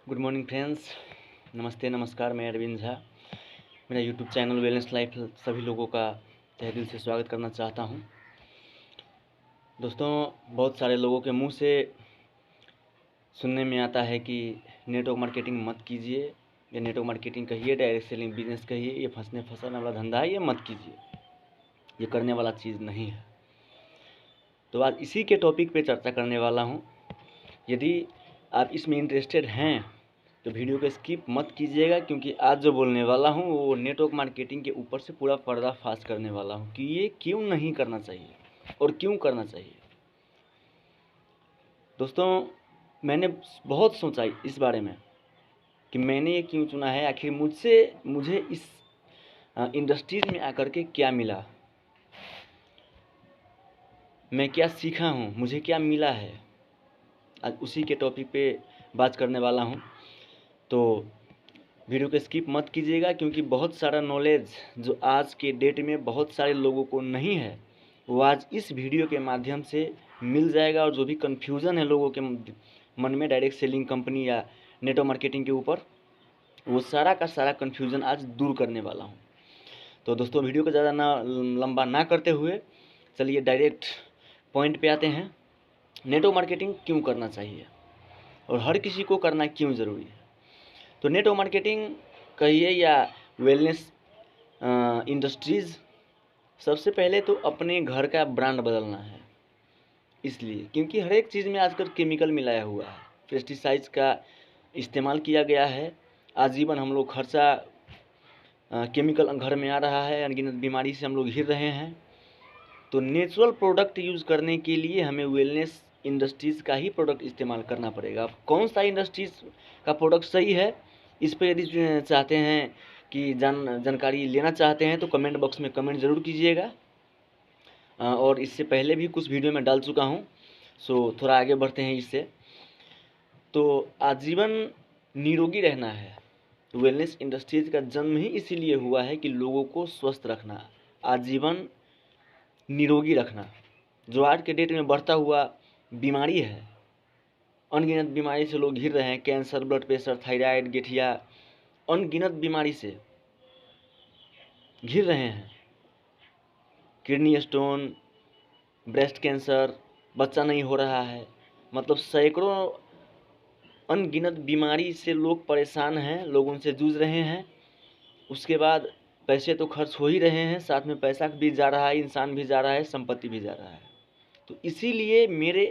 Good morning friends, नमस्ते नमस्कार। मैं अरविंद झा, मेरा यूट्यूब चैनल वेलनेस लाइफ सभी लोगों का तहे दिल से स्वागत करना चाहता हूं। दोस्तों, बहुत सारे लोगों के मुंह से सुनने में आता है कि नेटवर्क मार्केटिंग मत कीजिए, या नेटवर्क मार्केटिंग कहिए, डायरेक्ट सेलिंग बिजनेस कहिए, ये फंसाने वाला धंधा है, ये मत कीजिए, ये करने वाला चीज़ नहीं है। तो आज इसी के टॉपिक पे चर्चा करने वाला हूँ। यदि आप इसमें इंटरेस्टेड हैं तो वीडियो को स्किप मत कीजिएगा, क्योंकि आज जो बोलने वाला हूँ वो नेटवर्क मार्केटिंग के ऊपर से पूरा पर्दाफाश करने वाला हूँ कि ये क्यों नहीं करना चाहिए और क्यों करना चाहिए। दोस्तों, मैंने बहुत सोचा इस बारे में कि मैंने ये क्यों चुना है, आखिर मुझे इस इंडस्ट्रीज में आकर के क्या मिला, मैं क्या सीखा हूँ, मुझे क्या मिला है। आज उसी के टॉपिक पे बात करने वाला हूँ, तो वीडियो को स्किप मत कीजिएगा, क्योंकि बहुत सारा नॉलेज जो आज के डेट में बहुत सारे लोगों को नहीं है वो आज इस वीडियो के माध्यम से मिल जाएगा। और जो भी कन्फ्यूज़न है लोगों के मन में डायरेक्ट सेलिंग कंपनी या नेटवर्क मार्केटिंग के ऊपर, वो सारा का सारा कन्फ्यूज़न आज दूर करने वाला हूँ। तो दोस्तों, वीडियो को ज़्यादा लंबा ना करते हुए चलिए डायरेक्ट पॉइंट पे आते हैं। नेटवर्क मार्केटिंग क्यों करना चाहिए और हर किसी को करना क्यों ज़रूरी है। तो नेटवर्क मार्केटिंग कहिए या वेलनेस इंडस्ट्रीज़, सबसे पहले तो अपने घर का ब्रांड बदलना है। इसलिए क्योंकि हर एक चीज़ में आजकल केमिकल मिलाया हुआ है, पेस्टिसाइड्स का इस्तेमाल किया गया है। आजीवन हम लोग खर्चा केमिकल घर में आ रहा है, अनगिनत बीमारी से हम लोग घिर रहे हैं। तो नेचुरल प्रोडक्ट यूज़ करने के लिए हमें वेलनेस इंडस्ट्रीज़ का ही प्रोडक्ट इस्तेमाल करना पड़ेगा। अब कौन सा इंडस्ट्रीज़ का प्रोडक्ट सही है, इस पर यदि चाहते हैं कि जानकारी लेना चाहते हैं तो कमेंट बॉक्स में कमेंट ज़रूर कीजिएगा। और इससे पहले भी कुछ वीडियो में डाल चुका हूँ, सो थोड़ा आगे बढ़ते हैं इससे। तो आजीवन निरोगी रहना है। वेलनेस इंडस्ट्रीज़ का जन्म ही इसीलिए हुआ है कि लोगों को स्वस्थ रखना, आजीवन निरोगी रखना। जो आज के डेट में बढ़ता हुआ बीमारी है, अनगिनत बीमारी से लोग घिर रहे हैं, कैंसर, ब्लड प्रेशर, थायराइड, गठिया, अनगिनत बीमारी से घिर रहे हैं। किडनी स्टोन, ब्रेस्ट कैंसर, बच्चा नहीं हो रहा है, मतलब सैकड़ों अनगिनत बीमारी से लोग परेशान हैं, लोग उनसे जूझ रहे हैं। उसके बाद पैसे तो खर्च हो ही रहे हैं, साथ में पैसा भी जा रहा है, इंसान भी जा रहा है, संपत्ति भी जा रहा है। तो इसीलिए मेरे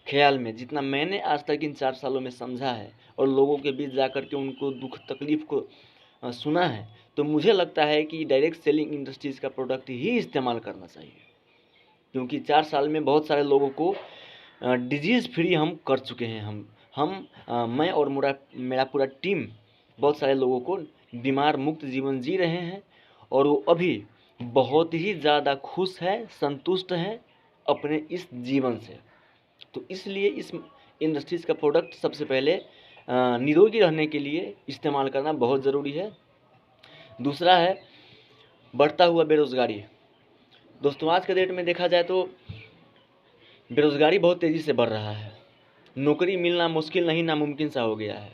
ख्याल में, जितना मैंने आज तक इन 4 सालों में समझा है और लोगों के बीच जाकर के उनको दुख तकलीफ़ को सुना है, तो मुझे लगता है कि डायरेक्ट सेलिंग इंडस्ट्रीज़ का प्रोडक्ट ही इस्तेमाल करना चाहिए। क्योंकि 4 साल में बहुत सारे लोगों को डिजीज़ फ्री हम कर चुके हैं। मैं और मेरा पूरा टीम बहुत सारे लोगों को बीमार मुक्त जीवन जी रहे हैं, और वो अभी बहुत ही ज़्यादा खुश है, संतुष्ट हैं अपने इस जीवन से। तो इसलिए इस इंडस्ट्रीज़ का प्रोडक्ट सबसे पहले निरोगी रहने के लिए इस्तेमाल करना बहुत ज़रूरी है। दूसरा है बढ़ता हुआ बेरोज़गारी। दोस्तों, आज के डेट में देखा जाए तो बेरोज़गारी बहुत तेज़ी से बढ़ रहा है, नौकरी मिलना मुश्किल नहीं नामुमकिन सा हो गया है।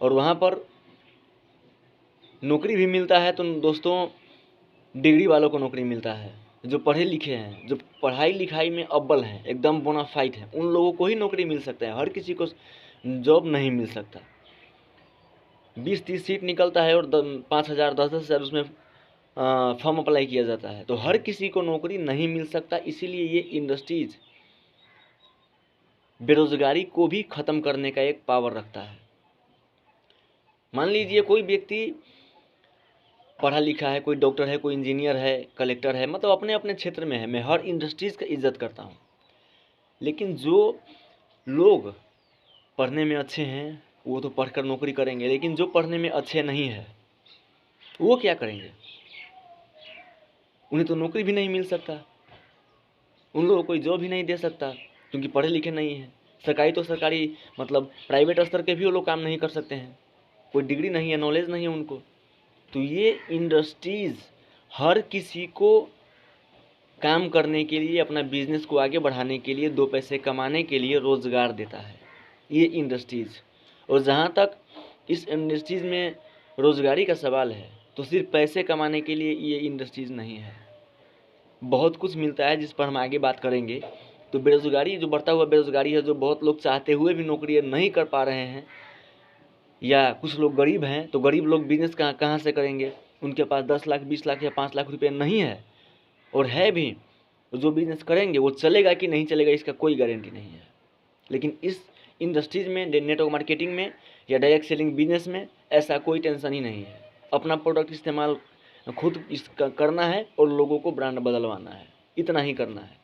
और वहाँ पर नौकरी भी मिलता है तो दोस्तों डिग्री वालों को नौकरी मिलता है, जो पढ़े लिखे हैं, जो पढ़ाई लिखाई में अव्वल हैं, एकदम बोनाफाइड हैं, उन लोगों को ही नौकरी मिल सकता है, हर किसी को जॉब नहीं मिल सकता। 20-30 सीट निकलता है और 5,000 10,000 उसमें फॉर्म अप्लाई किया जाता है, तो हर किसी को नौकरी नहीं मिल सकता। इसीलिए ये इंडस्ट्रीज़ बेरोज़गारी को भी ख़त्म करने का एक पावर रखता है। मान लीजिए कोई व्यक्ति पढ़ा लिखा है, कोई डॉक्टर है, कोई इंजीनियर है, कलेक्टर है, मतलब अपने अपने क्षेत्र में है। मैं हर इंडस्ट्रीज़ का इज्जत करता हूँ, लेकिन जो लोग पढ़ने में अच्छे हैं वो तो पढ़कर नौकरी करेंगे, लेकिन जो पढ़ने में अच्छे नहीं है वो क्या करेंगे? उन्हें तो नौकरी भी नहीं मिल सकता, उन लोगों को कोई जॉब भी नहीं दे सकता, क्योंकि पढ़े लिखे नहीं हैं। सरकारी तो सरकारी, मतलब प्राइवेट स्तर के भी वो लोग काम नहीं कर सकते हैं, कोई डिग्री नहीं है, नॉलेज नहीं है उनको। तो ये इंडस्ट्रीज़ हर किसी को काम करने के लिए, अपना बिजनेस को आगे बढ़ाने के लिए, 2 पैसे कमाने के लिए रोज़गार देता है, ये इंडस्ट्रीज़। और जहाँ तक इस इंडस्ट्रीज़ में रोज़गारी का सवाल है, तो सिर्फ पैसे कमाने के लिए ये इंडस्ट्रीज़ नहीं है, बहुत कुछ मिलता है जिस पर हम आगे बात करेंगे। तो बेरोज़गारी, जो बढ़ता हुआ बेरोज़गारी है, जो बहुत लोग चाहते हुए भी नौकरी नहीं कर पा रहे हैं, या कुछ लोग गरीब हैं, तो गरीब लोग बिजनेस कहाँ से करेंगे, उनके पास 10 लाख 20 लाख या 5 लाख रुपये नहीं है, और है भी जो बिजनेस करेंगे वो चलेगा कि नहीं चलेगा इसका कोई गारंटी नहीं है। लेकिन इस इंडस्ट्रीज़ में, नेटवर्क मार्केटिंग में या डायरेक्ट सेलिंग बिजनेस में ऐसा कोई टेंशन ही नहीं है। अपना प्रोडक्ट इस्तेमाल खुद इसका करना है और लोगों को ब्रांड बदलवाना है, इतना ही करना है।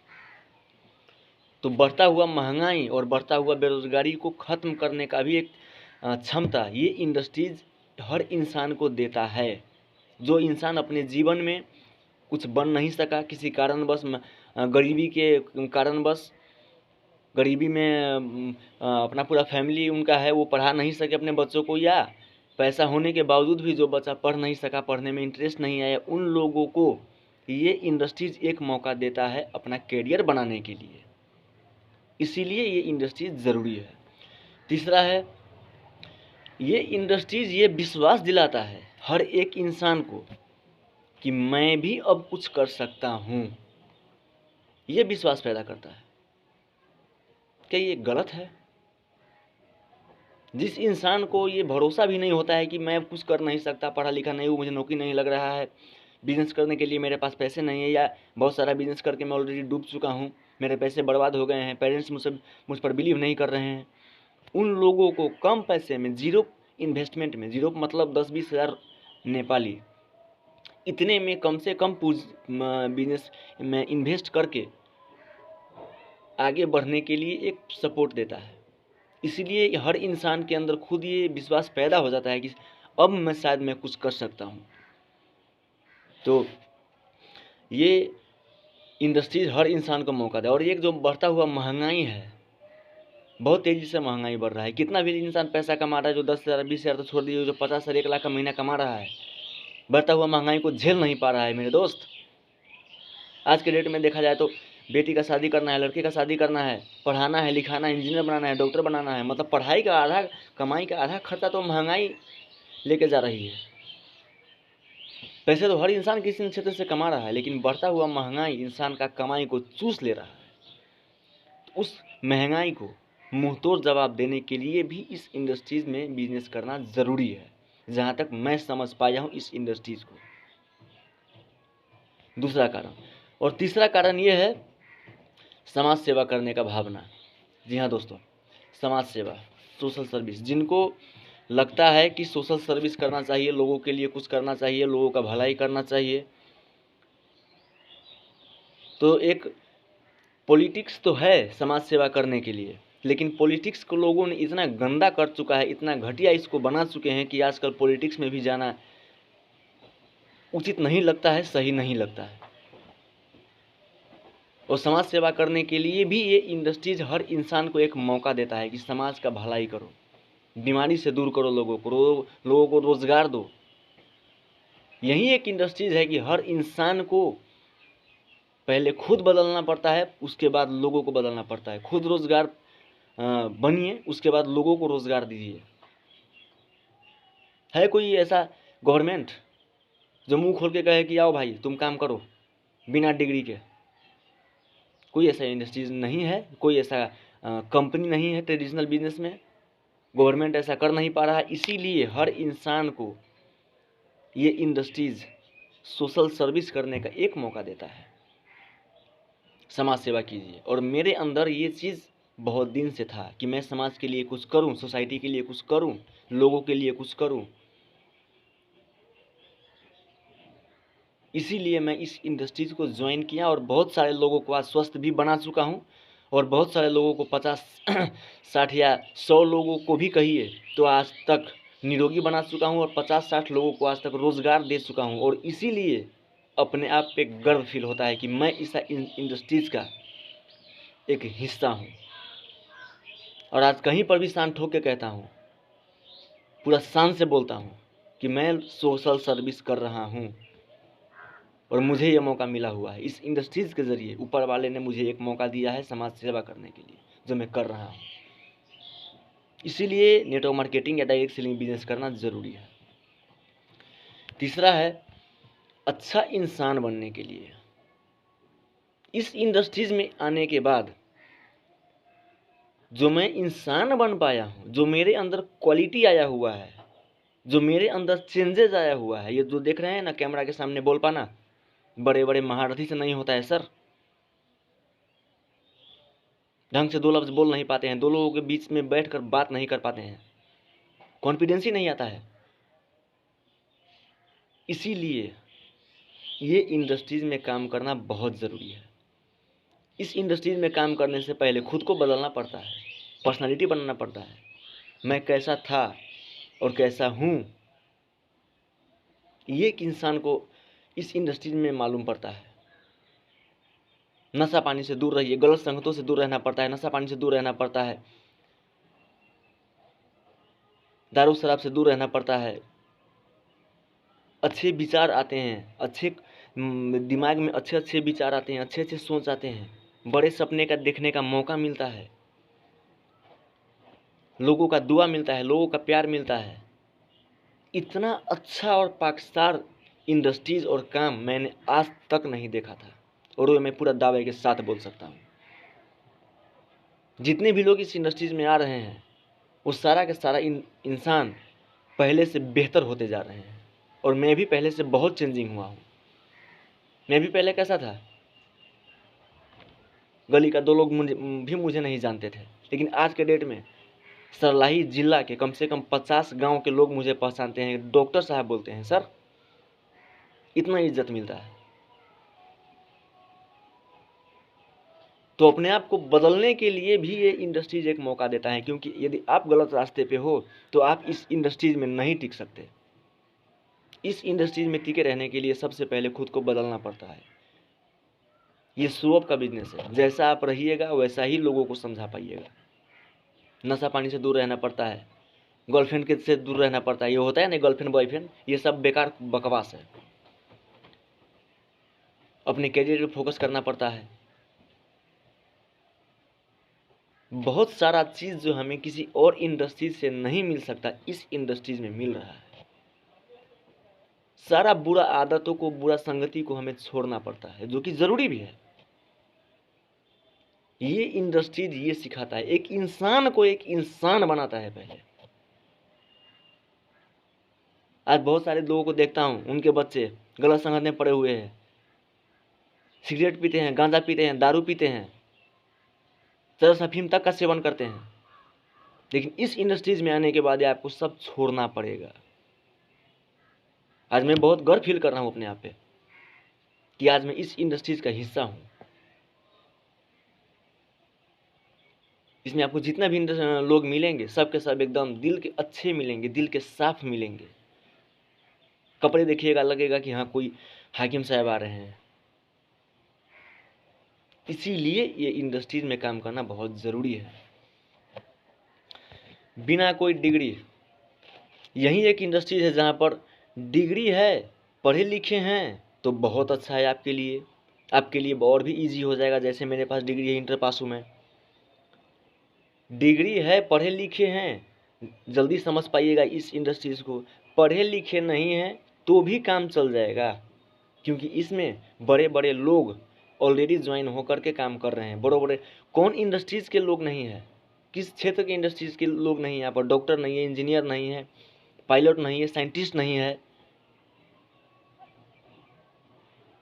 तो बढ़ता हुआ महंगाई और बढ़ता हुआ बेरोज़गारी को ख़त्म करने का भी एक क्षमता ये इंडस्ट्रीज़ हर इंसान को देता है। जो इंसान अपने जीवन में कुछ बन नहीं सका किसी कारणवश, गरीबी के कारणवश, गरीबी में अपना पूरा फैमिली उनका है वो पढ़ा नहीं सके अपने बच्चों को, या पैसा होने के बावजूद भी जो बच्चा पढ़ नहीं सका, पढ़ने में इंटरेस्ट नहीं आया, उन लोगों को ये इंडस्ट्रीज़ एक मौका देता है अपना कैरियर बनाने के लिए। इसीलिए ये इंडस्ट्रीज़ ज़रूरी है। तीसरा है, ये इंडस्ट्रीज़ ये विश्वास दिलाता है हर एक इंसान को कि मैं भी अब कुछ कर सकता हूँ। ये विश्वास पैदा करता है। क्या ये गलत है? जिस इंसान को ये भरोसा भी नहीं होता है कि मैं अब कुछ कर नहीं सकता, पढ़ा लिखा नहीं हूँ, मुझे नौकरी नहीं लग रहा है, बिज़नेस करने के लिए मेरे पास पैसे नहीं है, या बहुत सारा बिज़नेस करके मैं ऑलरेडी डूब चुका हूँ, मेरे पैसे बर्बाद हो गए हैं, पेरेंट्स मुझ पर बिलीव नहीं कर रहे हैं, उन लोगों को कम पैसे में, ज़ीरो इन्वेस्टमेंट में, ज़ीरो मतलब 10-20 हज़ार नेपाली, इतने में कम से कम बिजनेस में इन्वेस्ट करके आगे बढ़ने के लिए एक सपोर्ट देता है। इसीलिए हर इंसान के अंदर खुद ये विश्वास पैदा हो जाता है कि अब मैं शायद मैं कुछ कर सकता हूँ। तो ये इंडस्ट्रीज हर इंसान को मौका दे। और ये जो बढ़ता हुआ महंगाई है, बहुत तेज़ी से महंगाई बढ़ रहा है। कितना भी इंसान पैसा कमा रहा है, जो 10,000 20,000 तो छोड़ दीजिए, जो 50,000 1 लाख का महीना कमा रहा है, बढ़ता हुआ महंगाई को झेल नहीं पा रहा है मेरे दोस्त। आज के डेट में देखा जाए तो बेटी का शादी करना है, लड़के का शादी करना है, पढ़ाना है, लिखाना है, इंजीनियर बनाना है, डॉक्टर बनाना है, मतलब पढ़ाई का आधा, कमाई का आधा खर्चा तो महंगाई लेके जा रही है। पैसे तो हर इंसान किसी क्षेत्र से कमा रहा है, लेकिन बढ़ता हुआ महंगाई इंसान का कमाई को चूस ले रहा है। तो उस महंगाई को मुंहतोड़ जवाब देने के लिए भी इस इंडस्ट्रीज़ में बिजनेस करना ज़रूरी है, जहाँ तक मैं समझ पाया हूँ इस इंडस्ट्रीज़ को। दूसरा कारण। और तीसरा कारण ये है समाज सेवा करने का भावना। जी हाँ दोस्तों, समाज सेवा, सोशल सर्विस। जिनको लगता है कि सोशल सर्विस करना चाहिए, लोगों के लिए कुछ करना चाहिए, लोगों का भलाई करना चाहिए, तो एक पॉलिटिक्स तो है समाज सेवा करने के लिए, लेकिन पॉलिटिक्स को लोगों ने इतना गंदा कर चुका है, इतना घटिया इसको बना चुके हैं कि आजकल पॉलिटिक्स में भी जाना उचित नहीं लगता है, सही नहीं लगता है। और समाज सेवा करने के लिए भी ये इंडस्ट्रीज हर इंसान को एक मौका देता है कि समाज का भलाई करो, बीमारी से दूर करो लोगों को रोज़गार दो। यही एक इंडस्ट्रीज है कि हर इंसान को पहले खुद बदलना पड़ता है, उसके बाद लोगों को बदलना पड़ता है। खुद रोज़गार बनिए, उसके बाद लोगों को रोज़गार दीजिए। है कोई ऐसा गवर्नमेंट जो मुंह खोल के कहे कि आओ भाई तुम काम करो बिना डिग्री के? कोई ऐसा इंडस्ट्रीज नहीं है, कोई ऐसा कंपनी नहीं है ट्रेडिशनल बिजनेस में। गवर्नमेंट ऐसा कर नहीं पा रहा है, इसीलिए हर इंसान को ये इंडस्ट्रीज सोशल सर्विस करने का एक मौका देता है। समाज सेवा कीजिए। और मेरे अंदर ये चीज़ बहुत दिन से था कि मैं समाज के लिए कुछ करूं, सोसाइटी के लिए कुछ करूं, लोगों के लिए कुछ करूं। इसीलिए मैं इस इंडस्ट्रीज़ को ज्वाइन किया और बहुत सारे लोगों को आज स्वस्थ भी बना चुका हूं, और बहुत सारे लोगों को 50 60 या 100 लोगों को भी कहिए तो आज तक निरोगी बना चुका हूं, और 50-60 लोगों को आज तक रोज़गार दे चुका हूं। और इसीलिए अपने आप पे गर्व फील होता है कि मैं इस इंडस्ट्रीज़ का एक हिस्सा हूँ। और आज कहीं पर भी शान ठोक के कहता हूँ, पूरा शान से बोलता हूँ कि मैं सोशल सर्विस कर रहा हूँ, और मुझे ये मौका मिला हुआ है इस इंडस्ट्रीज़ के ज़रिए। ऊपर वाले ने मुझे एक मौका दिया है समाज सेवा करने के लिए, जो मैं कर रहा हूँ। इसीलिए नेटवर्क मार्केटिंग या डायरेक्ट सेलिंग बिजनेस करना ज़रूरी है। तीसरा है अच्छा इंसान बनने के लिए। इस इंडस्ट्रीज में आने के बाद जो मैं इंसान बन पाया हूँ, जो मेरे अंदर क्वालिटी आया हुआ है, जो मेरे अंदर चेंजेस आया हुआ है, ये जो देख रहे हैं ना कैमरा के सामने बोल पाना, बड़े बड़े महारथी से नहीं होता है सर। ढंग से दो लफ्ज बोल नहीं पाते हैं, दो लोगों के बीच में बैठकर बात नहीं कर पाते हैं, कॉन्फिडेंस ही नहीं आता है। इसीलिए ये इंडस्ट्रीज में काम करना बहुत ज़रूरी है। इस इंडस्ट्रीज में काम करने से पहले खुद को बदलना पड़ता है, पर्सनालिटी बनाना पड़ता है। मैं कैसा था और कैसा हूँ, ये एक इंसान को इस इंडस्ट्रीज में मालूम पड़ता है। नशा पानी से दूर रहिए, गलत संगतों से दूर रहना पड़ता है, नशा पानी से दूर रहना पड़ता है, दारू शराब से दूर रहना पड़ता है। अच्छे विचार आते हैं, अच्छे दिमाग में अच्छे अच्छे विचार आते हैं, अच्छे अच्छे सोच आते हैं, बड़े सपने का देखने का मौका मिलता है, लोगों का दुआ मिलता है, लोगों का प्यार मिलता है। इतना अच्छा और पाकिस्तान इंडस्ट्रीज और काम मैंने आज तक नहीं देखा था, और वो मैं पूरा दावे के साथ बोल सकता हूँ। जितने भी लोग इस इंडस्ट्रीज में आ रहे हैं वो सारा के सारा इंसान पहले से बेहतर होते जा रहे हैं, और मैं भी पहले से बहुत चेंजिंग हुआ हूँ। मैं भी पहले कैसा था, गली का दो लोग मुझे नहीं जानते थे, लेकिन आज के डेट में सरलाही जिला के कम से कम 50 गांव के लोग मुझे पहचानते हैं, डॉक्टर साहब बोलते हैं सर। इतना इज्जत मिलता है। तो अपने आप को बदलने के लिए भी ये इंडस्ट्रीज एक मौका देता है, क्योंकि यदि आप गलत रास्ते पे हो तो आप इस इंडस्ट्रीज में नहीं टिक सकते। इस इंडस्ट्रीज में टिके रहने के लिए सबसे पहले खुद को बदलना पड़ता है। ये शो ऑफ का बिजनेस है, जैसा आप रहिएगा वैसा ही लोगों को समझा पाइएगा। नशा पानी से दूर रहना पड़ता है, गर्लफ्रेंड के से दूर रहना पड़ता है, ये होता है ना गर्लफ्रेंड बॉयफ्रेंड, ये सब बेकार बकवास है। अपने कैरियर पे फोकस करना पड़ता है। बहुत सारा चीज़ जो हमें किसी और इंडस्ट्रीज से नहीं मिल सकता, इस इंडस्ट्रीज में मिल रहा है। सारा बुरा आदतों को, बुरा संगति को हमें छोड़ना पड़ता है, जो कि ज़रूरी भी है। ये इंडस्ट्रीज ये सिखाता है, एक इंसान को एक इंसान बनाता है पहले। आज बहुत सारे लोगों को देखता हूँ, उनके बच्चे गलत संगत में पड़े हुए हैं, सिगरेट पीते हैं, गांजा पीते हैं, दारू पीते हैं, चरस अफीम तक का सेवन करते हैं। लेकिन इस इंडस्ट्रीज में आने के बाद आपको सब छोड़ना पड़ेगा। आज मैं बहुत गर्व फील कर रहा हूँ अपने आप पे कि आज मैं इस इंडस्ट्रीज का हिस्सा हूँ। इसमें आपको जितना भी लोग मिलेंगे सब के सब एकदम दिल के अच्छे मिलेंगे, दिल के साफ मिलेंगे। कपड़े देखिएगा लगेगा कि हाँ कोई हाकिम साहब आ रहे हैं। इसीलिए ये इंडस्ट्रीज में काम करना बहुत ज़रूरी है। बिना कोई डिग्री, यही एक इंडस्ट्रीज है जहाँ पर डिग्री है, पढ़े लिखे हैं तो बहुत अच्छा है आपके लिए। आपके लिए और भी इजी हो जाएगा। जैसे मेरे पास डिग्री है, इंटर पास हूँ मैं, डिग्री है, पढ़े लिखे हैं, जल्दी समझ पाइएगा इस इंडस्ट्रीज़ को। पढ़े लिखे नहीं हैं तो भी काम चल जाएगा, क्योंकि इसमें बड़े बड़े लोग ऑलरेडी ज्वाइन होकर के काम कर रहे हैं। बड़े बड़े कौन इंडस्ट्रीज़ के लोग नहीं है, किस क्षेत्र के इंडस्ट्रीज़ के लोग नहीं है यहाँ पर। डॉक्टर नहीं है, इंजीनियर नहीं है, पायलट नहीं है, साइंटिस्ट नहीं है,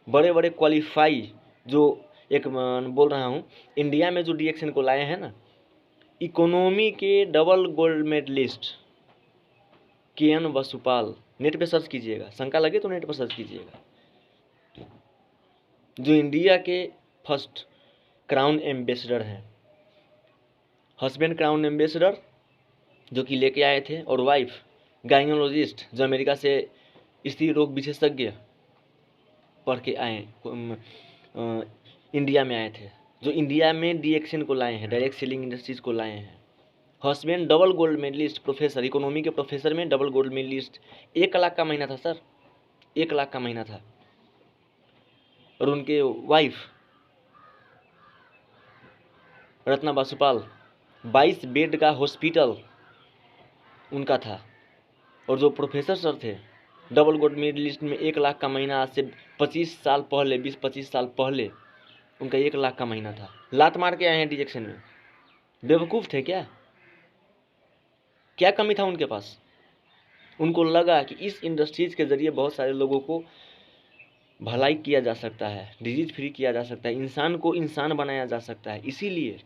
बड़े बड़े क्वालिफाई जो एक बोल रहा हूँ, इंडिया में जो डीएक्शन को लाए हैं ना, इकोनॉमी के double gold medallist K N. Vasupal, net पे सर्च कीजिएगा, शंका लगे तो नेट पर सर्च कीजिएगा। जो इंडिया के फर्स्ट क्राउन एम्बेसडर हैं, हस्बैंड क्राउन एम्बेसडर जो कि लेके आए थे, और वाइफ गायनोलॉजिस्ट जो अमेरिका से स्त्री रोग विशेषज्ञ पढ़ के आए, इंडिया में आए थे, जो इंडिया में डीएक्शन को लाए हैं, डायरेक्ट सेलिंग इंडस्ट्रीज को लाए हैं। Husband double gold medallist professor, economy के प्रोफेसर में डबल गोल्ड मेडलिस्ट। 1 लाख का महीना था सर, 1 लाख का महीना था। और उनके वाइफ रत्ना बासुपाल 22 बेड का हॉस्पिटल उनका था। और जो प्रोफेसर सर थे डबल गोल्ड मेडलिस्ट में 1 लाख का महीना आज से 25 साल पहले, 20-25 साल पहले उनका 1 लाख का महीना था। लात मार के आए हैं डिजेक्शन में। बेवकूफ़ थे क्या? क्या कमी था उनके पास? उनको लगा कि इस इंडस्ट्रीज़ के ज़रिए बहुत सारे लोगों को भलाई किया जा सकता है, डिजीज़ फ्री किया जा सकता है, इंसान को इंसान बनाया जा सकता है। इसीलिए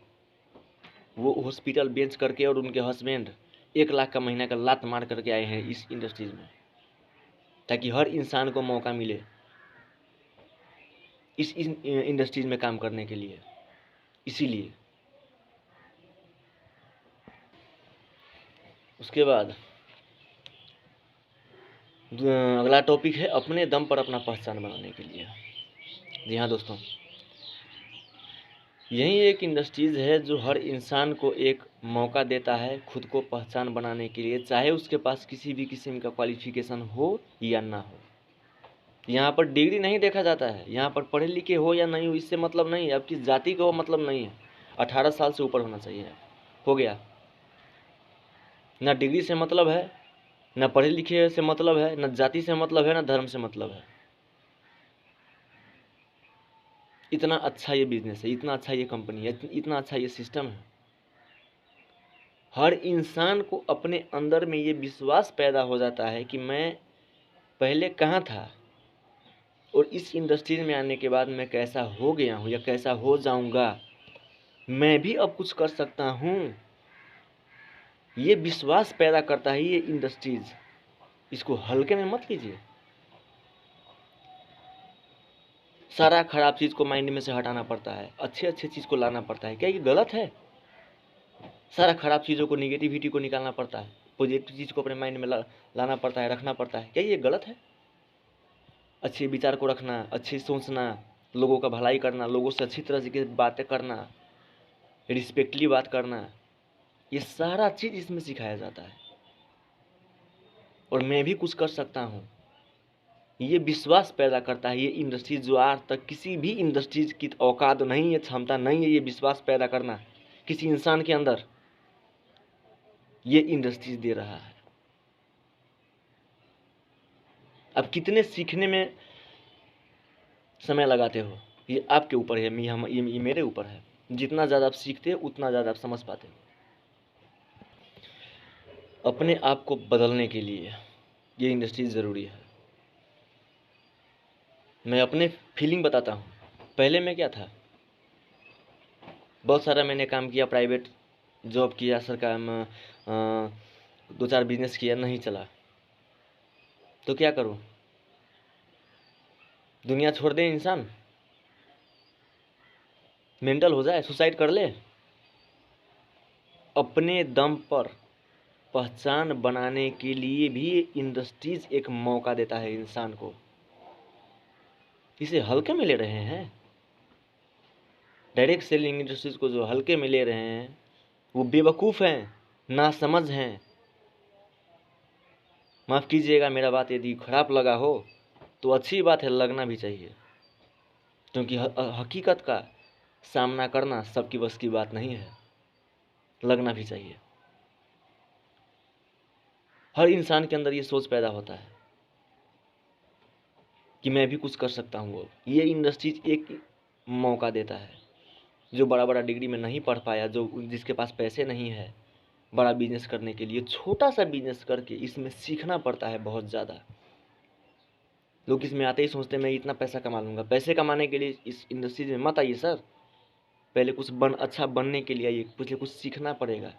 वो हॉस्पिटल बेच करके और उनके हस्बैंड 1 लाख का महीना का लात मार करके आए हैं इस इंडस्ट्रीज़ में, ताकि हर इंसान को मौका मिले इस इंडस्ट्रीज़ में काम करने के लिए। इसीलिए उसके बाद अगला टॉपिक है अपने दम पर अपना पहचान बनाने के लिए। जी हाँ दोस्तों, यही एक इंडस्ट्रीज़ है जो हर इंसान को एक मौका देता है खुद को पहचान बनाने के लिए, चाहे उसके पास किसी भी किस्म का क्वालिफिकेशन हो या ना हो। यहाँ पर डिग्री नहीं देखा जाता है, यहाँ पर पढ़े लिखे हो या नहीं हो इससे मतलब नहीं है, आपकी जाति का वो मतलब नहीं है। 18 साल से ऊपर होना चाहिए, हो गया। ना डिग्री से मतलब है, ना पढ़े लिखे से मतलब है, ना जाति से मतलब है, ना धर्म से मतलब है। इतना अच्छा ये बिजनेस है, इतना अच्छा ये कंपनी है, इतना अच्छा ये सिस्टम है। हर इंसान को अपने अंदर में ये विश्वास पैदा हो जाता है कि मैं पहले कहाँ था और इस इंडस्ट्री में आने के बाद मैं कैसा हो गया हूँ या कैसा हो जाऊँगा, मैं भी अब कुछ कर सकता हूँ। ये विश्वास पैदा करता है ये इंडस्ट्रीज़। इसको हल्के में मत लीजिए। सारा खराब चीज़ को माइंड में से हटाना पड़ता है, अच्छे अच्छे चीज़ को लाना पड़ता है। क्या ये गलत है? सारा खराब चीज़ों को, निगेटिविटी को निकालना पड़ता है, पॉजिटिव चीज़ को अपने माइंड में लाना पड़ता है, रखना पड़ता है। क्या ये गलत है? अच्छे विचार को रखना, अच्छी सोचना, लोगों का भलाई करना, लोगों से अच्छी तरह से बातें करना, रिस्पेक्टली बात करना, ये सारा चीज़ इसमें सिखाया जाता है। और मैं भी कुछ कर सकता हूँ, ये विश्वास पैदा करता है ये इंडस्ट्रीज, जो आज तक किसी भी इंडस्ट्रीज की औकात नहीं है, क्षमता नहीं है ये विश्वास पैदा करना किसी इंसान के अंदर, ये इंडस्ट्रीज दे रहा है। अब कितने सीखने में समय लगाते हो ये आपके ऊपर है, ये मेरे ऊपर है। जितना ज़्यादा आप सीखते हो उतना ज़्यादा आप समझ पाते हो। अपने आप को बदलने के लिए ये इंडस्ट्रीज ज़रूरी है। मैं अपने फीलिंग बताता हूँ। पहले मैं क्या था, बहुत सारा मैंने काम किया, प्राइवेट जॉब किया, सरकार में 2-4 बिजनेस किया, नहीं चला तो क्या करूँ? दुनिया छोड़ दे इंसान, मेंटल हो जाए, सुसाइड कर ले? अपने दम पर पहचान बनाने के लिए भी इंडस्ट्रीज एक मौका देता है इंसान को। इसे हल्के में ले रहे हैं। डायरेक्ट सेलिंग इंडस्ट्रीज को जो हल्के में ले रहे हैं वो बेवकूफ़ हैं, नासमझ हैं। माफ़ कीजिएगा मेरा बात यदि खराब लगा हो तो अच्छी बात है, लगना भी चाहिए, क्योंकि हकीकत का सामना करना सबकी बस की बात नहीं है। लगना भी चाहिए। हर इंसान के अंदर ये सोच पैदा होता है कि मैं भी कुछ कर सकता हूँ। ये इंडस्ट्रीज एक मौका देता है। जो बड़ा बड़ा डिग्री में नहीं पढ़ पाया, जो जिसके पास पैसे नहीं है बड़ा बिजनेस करने के लिए, छोटा सा बिजनेस करके इसमें सीखना पड़ता है बहुत ज़्यादा। लोग इसमें आते ही सोचते हैं मैं इतना पैसा कमा लूँगा। पैसे कमाने के लिए इस इंडस्ट्रीज में मत आइए सर, पहले कुछ अच्छा बनने के लिए आइए, पहले कुछ सीखना पड़ेगा।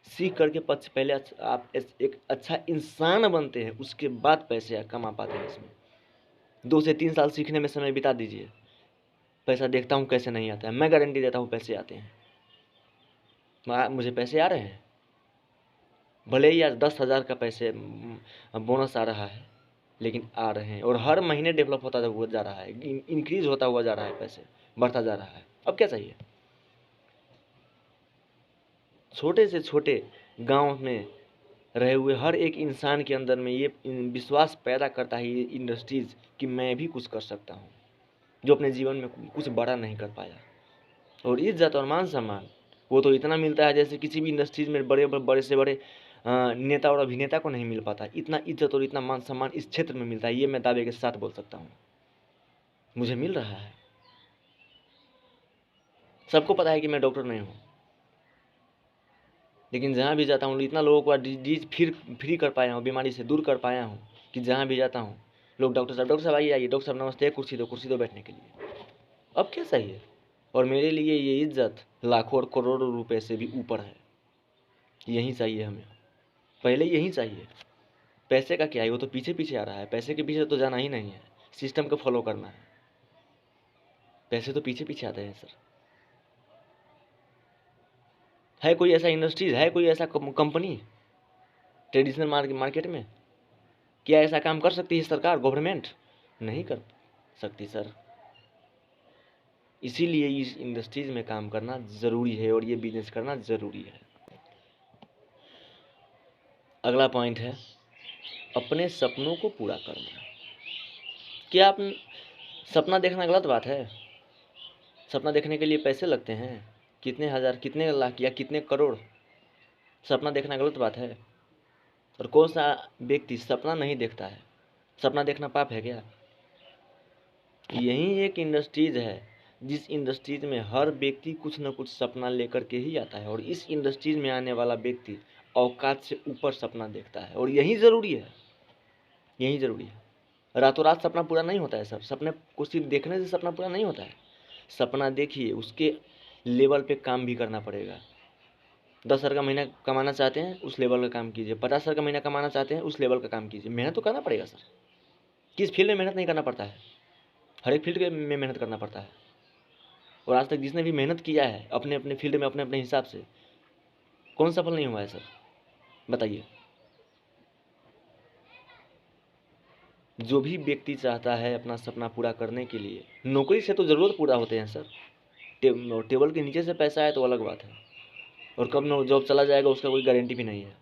सीख करके पहले आप एक अच्छा इंसान बनते हैं, उसके बाद पैसे कमा पाते हैं। इसमें 2 से 3 साल सीखने में समय बिता दीजिए, पैसा देखता हूँ कैसे नहीं आता है। मैं गारंटी देता हूँ पैसे आते हैं। मुझे पैसे आ रहे हैं, भले ही आज 10,000 का पैसे बोनस आ रहा है, लेकिन आ रहे हैं और हर महीने डेवलप होता हुआ जा रहा है, इंक्रीज होता हुआ जा रहा है, पैसे बढ़ता जा रहा है। अब क्या चाहिए? छोटे से छोटे गांव में रहे हुए हर एक इंसान के अंदर में ये विश्वास पैदा करता है ये इंडस्ट्रीज़ कि मैं भी कुछ कर सकता हूँ, जो अपने जीवन में कुछ बड़ा नहीं कर पाया। और इज्जत और मान सम्मान वो तो इतना मिलता है जैसे किसी भी इंडस्ट्रीज़ में बड़े से बड़े नेता और अभिनेता को नहीं मिल पाता। इतना इज्जत और इतना मान सम्मान इस क्षेत्र में मिलता है, ये मैं दावे के साथ बोल सकता हूँ। मुझे मिल रहा है। सबको पता है कि मैं डॉक्टर नहीं हूँ, लेकिन जहाँ भी जाता हूँ इतना लोगों को डिजीज फ्री कर पाया हूँ, बीमारी से दूर कर पाया हूँ कि जहाँ भी जाता हूँ लोग डॉक्टर साहब आइए, डॉक्टर साहब नमस्ते, कुर्सी दो बैठने के लिए। अब क्या चाहिए? और मेरे लिए ये इज्जत लाखों और करोड़ों रुपए से भी ऊपर है। यही चाहिए हमें, पहले यही चाहिए। पैसे का क्या है, वो तो पीछे पीछे आ रहा है। पैसे के पीछे तो जाना ही नहीं है, सिस्टम को फॉलो करना है। पैसे तो पीछे पीछे आते हैं सर। है कोई ऐसा इंडस्ट्रीज, है कोई ऐसा कंपनी ट्रेडिशनल मार्केट में? क्या ऐसा काम कर सकती है सरकार, गवर्नमेंट? नहीं कर सकती सर। इसीलिए इस इंडस्ट्रीज में काम करना ज़रूरी है और ये बिजनेस करना ज़रूरी है। अगला पॉइंट है अपने सपनों को पूरा करना। क्या आप सपना देखना गलत बात है? सपना देखने के लिए पैसे लगते हैं, कितने हज़ार, कितने लाख या कितने करोड़। सपना देखना गलत बात है? और कौन सा व्यक्ति सपना नहीं देखता है? सपना देखना पाप है क्या? यही एक इंडस्ट्रीज है जिस इंडस्ट्रीज में हर व्यक्ति कुछ न कुछ सपना लेकर के ही आता है, और इस इंडस्ट्रीज में आने वाला व्यक्ति औकात से ऊपर सपना देखता है, और यही ज़रूरी है। यही ज़रूरी है। रातों रात सपना पूरा नहीं होता है सर। सपने को सिर्फ देखने से सपना पूरा नहीं होता है। सपना देखिए, उसके लेवल पे काम भी करना पड़ेगा। 10,000 का महीना कमाना चाहते हैं, उस लेवल का काम कीजिए। 50,000 का महीना कमाना चाहते हैं, उस लेवल का काम कीजिए। मेहनत तो करना पड़ेगा सर। किस फील्ड में मेहनत नहीं करना पड़ता है? हर एक फील्ड में मेहनत करना पड़ता है। और आज तक जिसने भी मेहनत किया है अपने अपने फील्ड में, अपने अपने हिसाब से, कौन सफल नहीं हुआ है सर? बताइए। जो भी व्यक्ति चाहता है अपना सपना पूरा करने के लिए, नौकरी से तो ज़रूर पूरा होते हैं सर। टेबल के नीचे से पैसा आए तो अलग बात है, और कब जॉब चला जाएगा उसका कोई गारंटी भी नहीं है।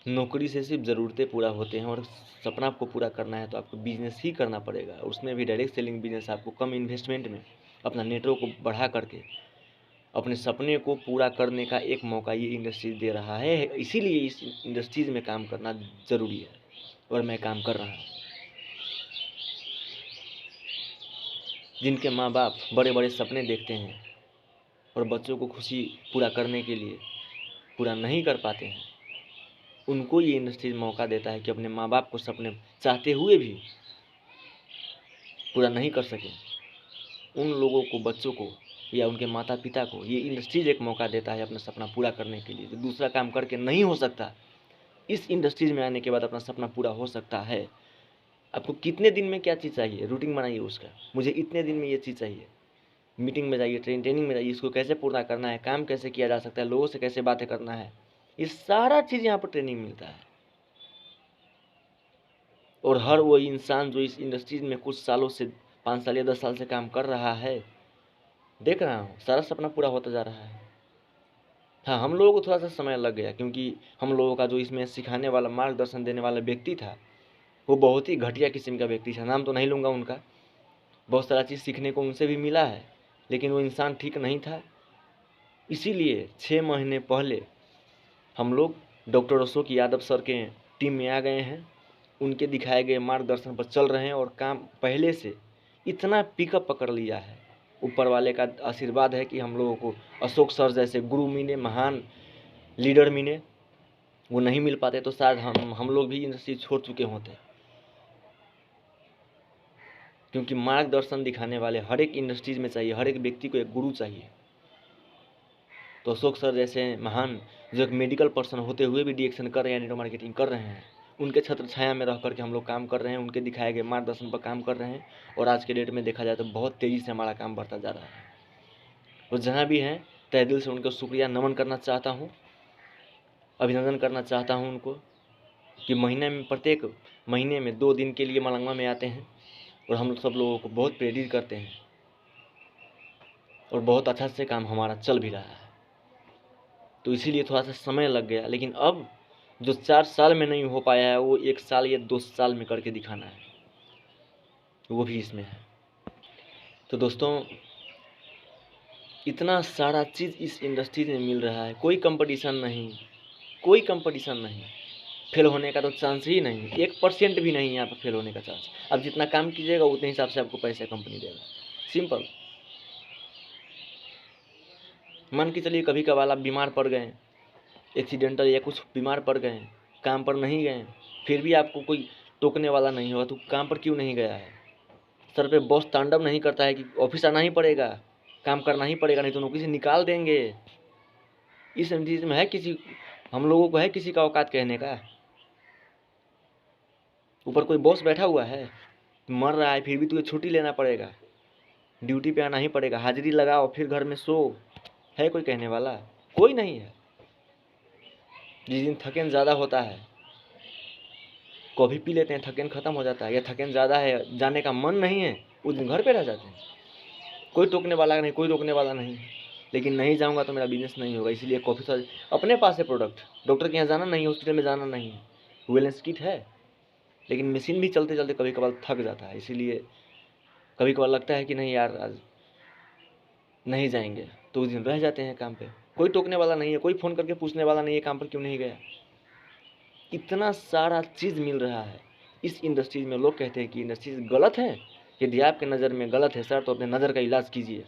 नौकरी से सिर्फ ज़रूरतें पूरा होते हैं, और सपना आपको पूरा करना है तो आपको बिजनेस ही करना पड़ेगा। उसमें भी डायरेक्ट सेलिंग बिजनेस, आपको कम इन्वेस्टमेंट में अपना नेटवर्क को बढ़ा करके अपने सपने को पूरा करने का एक मौका ये इंडस्ट्री दे रहा है। इसीलिए इस इंडस्ट्रीज में काम करना ज़रूरी है, और मैं काम कर रहा हूँ। जिनके माँ बाप बड़े बड़े सपने देखते हैं और बच्चों को खुशी पूरा करने के लिए पूरा नहीं कर पाते हैं, उनको ये इंडस्ट्रीज मौका देता है कि अपने माँ बाप को सपने चाहते हुए भी पूरा नहीं कर सके, उन लोगों को, बच्चों को या उनके माता पिता को ये इंडस्ट्रीज एक मौका देता है अपना सपना पूरा करने के लिए। जो दूसरा काम करके नहीं हो सकता, इस इंडस्ट्रीज में आने के बाद अपना सपना पूरा हो सकता है। आपको कितने दिन में क्या चीज़ चाहिए, रूटीन बनाइए उसका। मुझे इतने दिन में ये चीज़ चाहिए। मीटिंग में जाइए, ट्रेनिंग में जाइए, इसको कैसे पूरा करना है, काम कैसे किया जा सकता है, लोगों से कैसे बातें करना है, ये सारा चीज़ यहाँ पर ट्रेनिंग मिलता है। और हर वो इंसान जो इस इंडस्ट्रीज में कुछ सालों से, 5 साल या 10 साल से काम कर रहा है, देख रहा हूँ सारा सपना पूरा होता जा रहा है। हाँ, हम लोगों को थोड़ा सा समय लग गया, क्योंकि हम लोगों का जो इसमें सिखाने वाला, मार्गदर्शन देने वाला व्यक्ति था, वो बहुत ही घटिया किस्म का व्यक्ति था। नाम तो नहीं लूँगा उनका। बहुत सारा चीज़ सीखने को उनसे भी मिला है, लेकिन वो इंसान ठीक नहीं था। इसीलिए 6 महीने पहले हम लोग डॉक्टर अशोक यादव सर के टीम में आ गए हैं। उनके दिखाए गए मार्गदर्शन पर चल रहे हैं, और काम पहले से इतना पिकअप पकड़ लिया है। ऊपर वाले का आशीर्वाद है कि हम लोगों को अशोक सर जैसे गुरु मिले, महान लीडर मिले। वो नहीं मिल पाते तो शायद हम लोग भी इंडस्ट्री छोड़ चुके होते, क्योंकि मार्गदर्शन दिखाने वाले हर एक इंडस्ट्रीज में चाहिए। हर एक व्यक्ति को एक गुरु चाहिए। तो अशोक सर जैसे महान, जो एक मेडिकल पर्सन होते हुए भी डीएक्शन कर रहे हैं, नेटवर्क मार्केटिंग कर रहे हैं, उनके छत्र छाया में रह करके हम लोग काम कर रहे हैं, उनके दिखाए गए मार्गदर्शन पर काम कर रहे हैं। और आज के डेट में देखा जाए तो बहुत तेज़ी से हमारा काम बढ़ता जा रहा है। और जहाँ भी हैं, तहे दिल से उनका शुक्रिया नमन करना चाहता हूँ, अभिनंदन करना चाहता हूँ उनको, कि महीने में, प्रत्येक महीने में 2 दिन के लिए मलंगवा में आते हैं, और हम सब लोगों को बहुत प्रेरित करते हैं, और बहुत अच्छा से काम हमारा चल भी रहा है। तो इसीलिए थोड़ा सा समय लग गया, लेकिन अब जो 4 साल में नहीं हो पाया है, वो 1 साल या 2 साल में करके दिखाना है, वो भी इसमें है। तो दोस्तों, इतना सारा चीज़ इस इंडस्ट्री में मिल रहा है, कोई कंपटीशन नहीं, कोई कंपटीशन नहीं। फेल होने का तो चांस ही नहीं, 1% भी नहीं यहाँ पर फेल होने का चांस। अब जितना काम कीजिएगा उतने हिसाब से आपको पैसा कंपनी देगा, सिंपल। मान के चलिए कभी कभार आप बीमार पड़ गए, एक्सीडेंटल या कुछ बीमार पड़ गए, काम पर नहीं गए, फिर भी आपको कोई टोकने वाला नहीं होगा तो काम पर क्यों नहीं गया है? सर पे बॉस तांडव नहीं करता है कि ऑफिस आना ही पड़ेगा, काम करना ही पड़ेगा, नहीं तो नौकरी से निकाल देंगे। इस चीज़ में है किसी, हम लोगों को है किसी का औकात कहने का? ऊपर कोई बॉस बैठा हुआ है, मर रहा है फिर भी तुझे छुट्टी लेना पड़ेगा, ड्यूटी पे आना ही पड़ेगा, हाजिरी लगाओ फिर घर में सो, है कोई कहने वाला? कोई नहीं है। जिस दिन थकेन ज़्यादा होता है, कॉफ़ी पी लेते हैं, थकेन ख़त्म हो जाता है, या थकेन ज़्यादा है, जाने का मन नहीं है, उस दिन घर पे रह जाते हैं। कोई टोकने वाला नहीं, कोई रोकने वाला नहीं। लेकिन नहीं जाऊंगा तो मेरा बिजनेस नहीं होगा, इसलिए कॉफ़ी सर अपने पास है प्रोडक्ट, डॉक्टर के यहाँ जाना नहीं है, हॉस्पिटल में जाना नहीं है, वेलनेस किट है। लेकिन मशीन भी चलते चलते कभी कभार थक जाता है, इसीलिए कभी कभार लगता है कि नहीं यार आज नहीं जाएंगे, तो उस दिन रह जाते हैं काम पे। कोई टोकने वाला नहीं है, कोई फ़ोन करके पूछने वाला नहीं है काम पर क्यों नहीं गया। इतना सारा चीज़ मिल रहा है इस इंडस्ट्रीज में। लोग कहते हैं कि इंडस्ट्रीज गलत है, यदि आपके नज़र में गलत है सर तो अपने नज़र का इलाज कीजिए।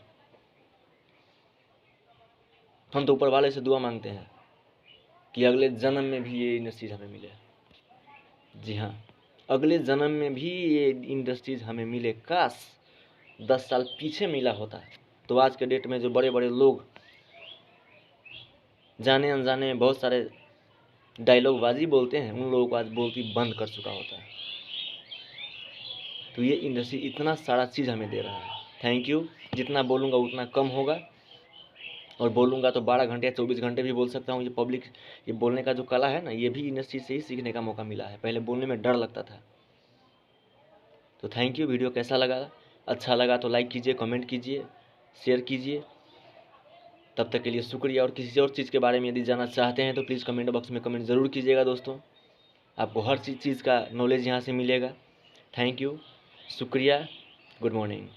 हम तो ऊपर वाले से दुआ मांगते हैं कि अगले जन्म में भी ये इंडस्ट्रीज हमें मिले। जी हाँ, अगले जन्म में भी ये इंडस्ट्रीज हमें मिले। काश 10 साल पीछे मिला होता है तो आज के डेट में जो बड़े बड़े लोग जाने अनजाने में बहुत सारे डायलॉग बाजी बोलते हैं, उन लोगों को आज बोलती बंद कर चुका होता है। तो ये इंडस्ट्री इतना सारा चीज़ हमें दे रहा है। Thank you. जितना बोलूँगा उतना कम होगा, और बोलूँगा तो 12 घंटे या 24 घंटे भी बोल सकता हूँ। ये पब्लिक, ये बोलने का जो कला है ना, ये भी इंडस्ट्री से ही सीखने का मौका मिला है। पहले बोलने में डर लगता था। तो थैंक यू। वीडियो कैसा लगा? अच्छा लगा तो लाइक कीजिए, कमेंट कीजिए, शेयर कीजिए। तब तक के लिए शुक्रिया। और किसी और चीज़ के बारे में यदि जानना चाहते हैं तो प्लीज़ कमेंट बॉक्स में कमेंट ज़रूर कीजिएगा दोस्तों। आपको हर चीज़ का नॉलेज यहाँ से मिलेगा। थैंक यू, शुक्रिया, गुड मॉर्निंग।